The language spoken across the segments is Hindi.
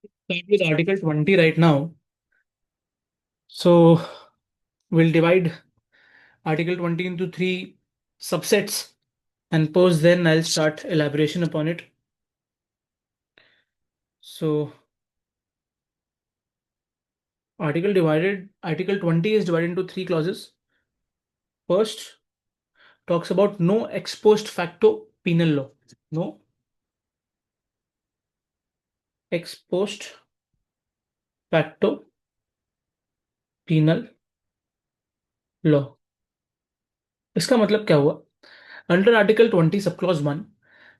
Start with Article 20 right now. So we'll divide Article 20 into three subsets, and post then I'll start elaboration upon it. So Article 20 is divided into three clauses. First talks about no ex post facto penal law. No ex post facto penal law. इसका मतलब क्या हुआ? Under Article 20, Subclause 1,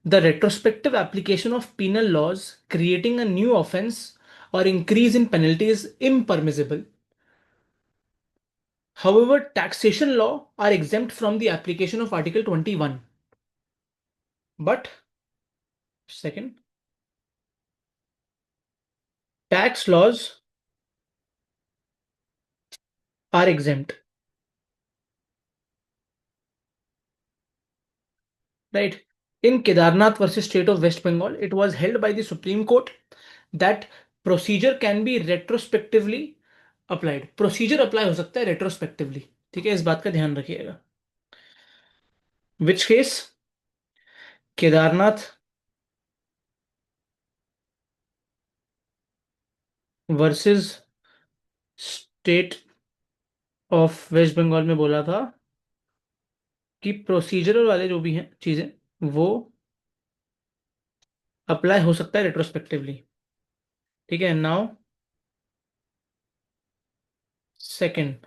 the retrospective application of penal laws creating a new offense or increase in penalty is impermissible. However, taxation law are exempt from the application of Article 21. But, second, tax laws are exempt. Right? In Kedarnath versus State of West Bengal, it was held by the Supreme Court that procedure can be retrospectively applied. Procedure apply हो सकता है retrospectively. ठीक है, इस बात का ध्यान रखिएगा. Which case? Kedarnath versus state of West Bengal में बोला था कि प्रोसीजरल वाले जो भी हैं चीजें वो अप्लाई हो सकता है रेट्रोस्पेक्टिवली. ठीक है. Now second,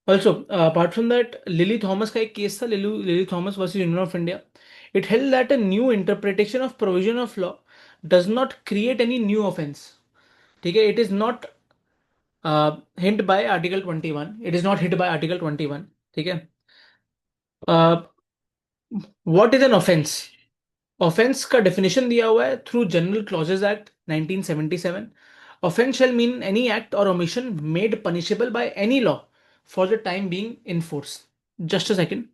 also apart from that, lily Thomas का एक केस था, lily Thomas versus union of India. It held that a new interpretation of provision of law does not create any new offence. ठीक है. It is not hint bye article 21. It is not hit by article 21. ठीक है. What is an offence? Offence का डेफिनेशन दिया हुआ है through general clauses act 1977. Offence shall mean any act or omission made punishable by any law for the time being in force. Just a second.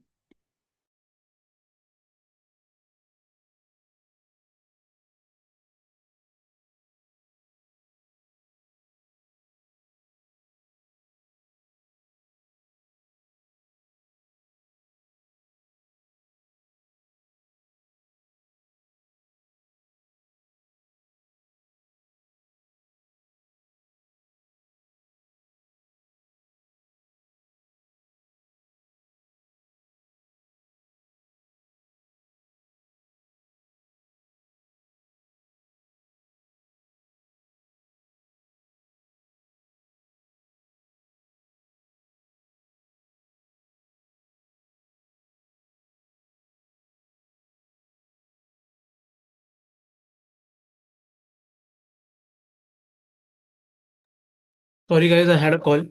Sorry guys, I had a call.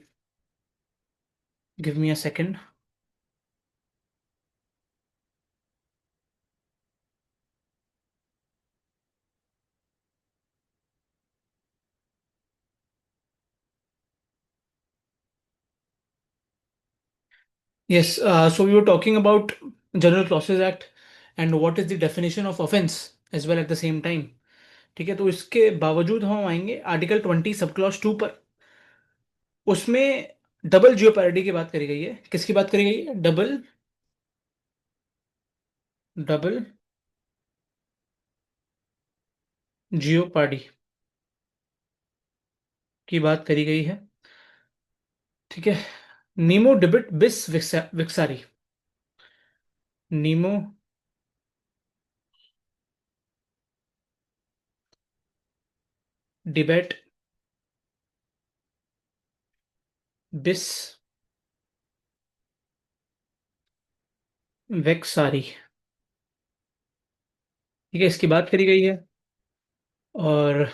Give me a second. Yes, so we were talking about General Clauses Act and what is the definition of offense as well at the same time. ठीक है. तो इसके बावजूद हम आएंगे आर्टिकल 20 सब क्लॉज 2 पर. उसमें डबल जियोपैरिटी की बात करी गई है. किसकी बात करी गई है? डबल डबल जियोपार्डी की बात करी गई है. ठीक है. नीमो डिबिट बिस विक्सारी. नीमो डिबेट बिस वेक्सारी. ठीक है, इसकी बात करी गई है. और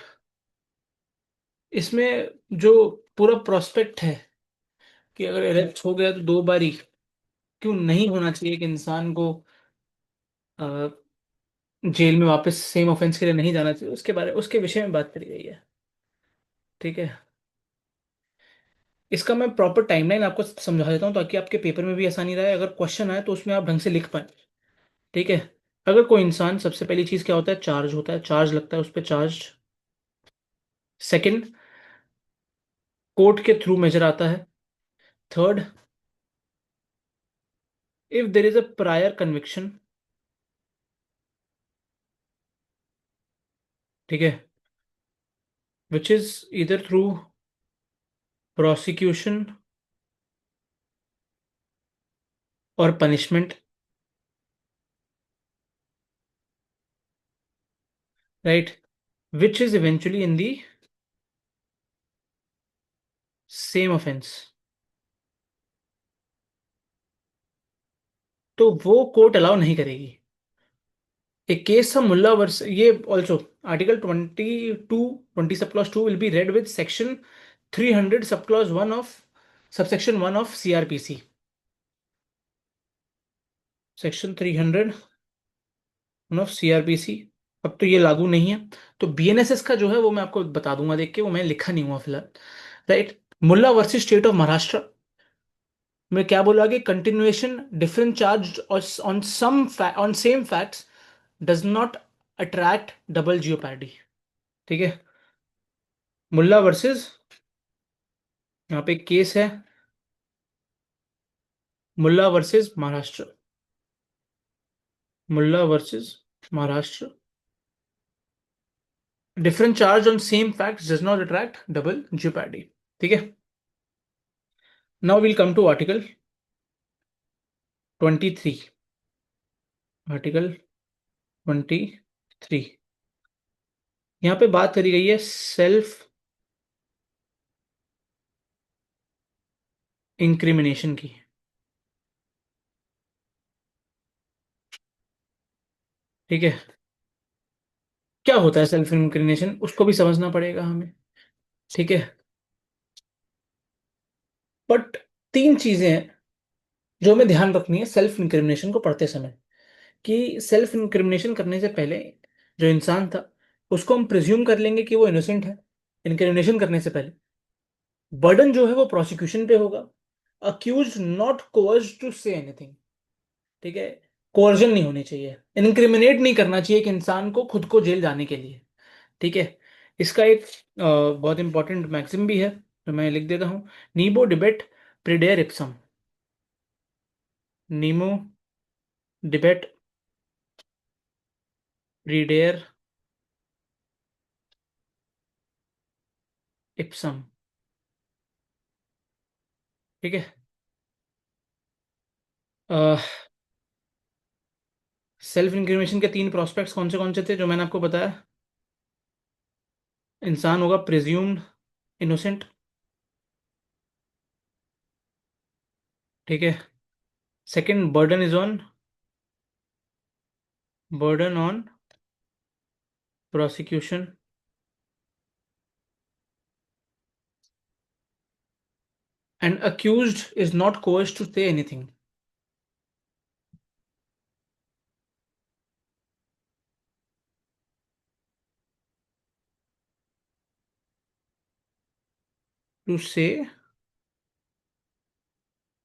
इसमें जो पूरा प्रोस्पेक्ट है कि अगर अरेस्ट हो गया तो दो बारी क्यों नहीं होना चाहिए, कि इंसान को अ, जेल में वापस सेम ऑफेंस के लिए नहीं जाना चाहिए, उसके विषय में बात करी गई है. ठीक है. इसका मैं प्रॉपर टाइमलाइन आपको समझा देता हूँ ताकि आपके पेपर में भी आसानी रहे. अगर क्वेश्चन आए तो उसमें आप ढंग से लिख पाए. ठीक है. अगर कोई इंसान, सबसे पहली चीज क्या होता है? चार्ज होता है. चार्ज लगता है उस पर. चार्ज सेकंड, कोर्ट के थ्रू मेजर आता है। Third, if there is a prior conviction, ठीक है, विच इज इधर थ्रू प्रोसिक्यूशन और punishment, right, which is eventually in the same offence, तो वो कोर्ट अलाउ नहीं करेगी। एक केस था मुल्ला वर्स, ये also article 22 sub clause 2 will be read with section 300 sub clause 1 of subsection 1 of CrPC. Section 300 of CrPC, अब तो ये लागू नहीं है। तो बीएनएसएस का जो है वो मैं आपको बता दूंगा देख के, वो मैं लिखा नहीं हुआ फिलहाल। Right, Mulla versus state of Maharashtra में क्या बोला कि continuation different charge on some on same facts does not attract double jeopardy. ठीक है, मुल्ला वर्सेस, यहाँ पे केस है Mulla versus Maharashtra, Mulla versus Maharashtra, different charge on same facts does not attract double jeopardy. ठीक है, now will come to article 23। Article 23, यहाँ पे बात करी गई है सेल्फ इंक्रिमिनेशन की। ठीक है, क्या होता है सेल्फ इंक्रिमिनेशन, उसको भी समझना पड़ेगा हमें। ठीक है, बट तीन चीजें हैं जो हमें ध्यान रखनी है सेल्फ इंक्रिमिनेशन को पढ़ते समय, कि सेल्फ इंक्रिमिनेशन करने से पहले जो इंसान था उसको हम प्रिज्यूम कर लेंगे कि वो इनोसेंट है इंक्रिमिनेशन करने से पहले। बर्डन जो है वो प्रोसिक्यूशन पे होगा। Accused not coerced to say anything. ठीक है, कोर्जन नहीं होनी चाहिए, इनक्रिमिनेट नहीं करना चाहिए एक इंसान को खुद को जेल जाने के लिए। ठीक है, इसका एक बहुत इंपॉर्टेंट मैक्सिम भी है तो मैं लिख देता हूं, नीबो डिबेट प्रिडेयर इप्सम। नीमो डिबेट प्रिडेयर इप्सम। ठीक है, सेल्फ इंक्रिमिनेशन के तीन प्रोस्पेक्ट्स कौन से थे जो मैंने आपको बताया। इंसान होगा प्रिज्यूम्ड इनोसेंट। ठीक है, second, burden on prosecution, and accused is not coerced to say anything. To say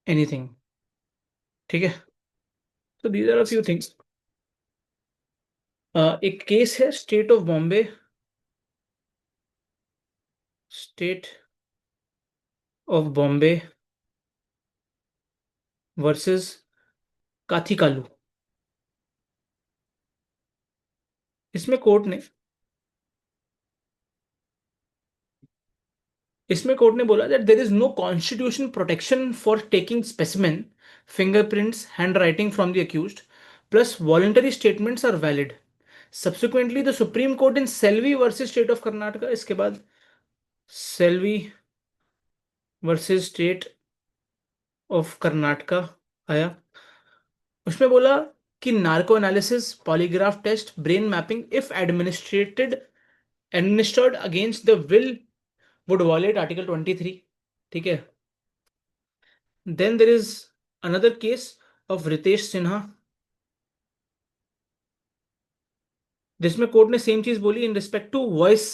anything. ठीक है, तो these are a few things. एक केस है state of Bombay, state of Bombay versus Kathikalu. इसमें कोर्ट ने इसमें कोर्ट ने बोला that there is no constitution protection for taking specimen fingerprints hand writing from the accused plus voluntary statements are valid. Subsequently the supreme court in Selvi versus state of Karnataka, इसके बाद Selvi versus state of Karnataka आया, उसमें बोला कि narco analysis, polygraph test, brain mapping if administered against the will would violate article 23। ठीक है, then there is another case of Ritesh Sinha, जिसमें कोर्ट ने सेम चीज बोली in respect to voice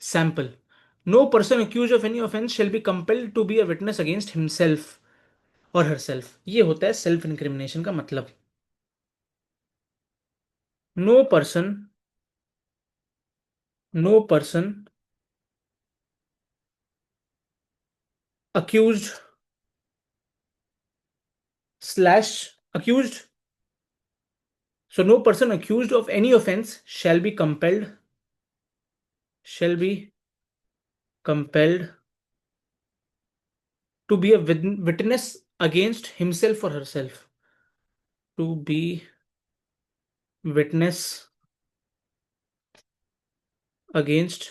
sample. No person accused of any offence shall be compelled to be a witness against himself और हरसेल्फ। ये होता है सेल्फ इंक्रिमिनेशन का मतलब। No person no person accused slash accused. So no person accused of any offense shall be compelled to be a witness against himself or herself. To be witness against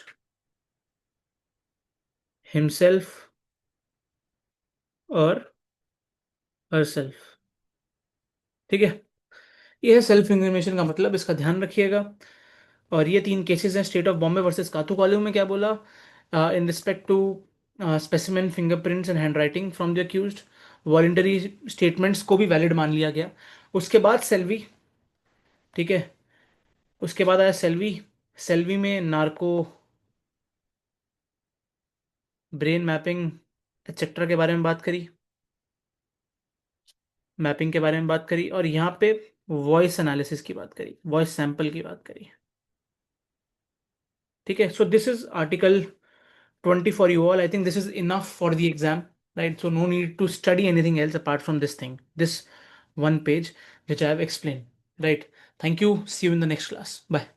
himself or herself. ठीक है, ये है सेल्फ इंक्रिमिनेशन का मतलब, इसका ध्यान रखिएगा। और ये तीन केसेस हैं, state of Bombay versus Kathu कॉलेज में क्या बोला, in respect to specimen fingerprints and handwriting from the accused, voluntary statements को भी वैलिड मान लिया गया। उसके बाद सेल्वी, ठीक है, उसके बाद आया सेल्वी। सेल्वी में नार्को, ब्रेन मैपिंग एक्सेट्रा के बारे में बात करी, मैपिंग के बारे में बात करी, और यहाँ पे वॉइस एनालिसिस की बात करी, वॉइस सैंपल की बात करी। ठीक है, so this is article 20 for you all. I think this is enough for the exam, right? So no need to study anything else apart from this thing, this one page which I have explained, right? Thank you. See you in the next class. Bye.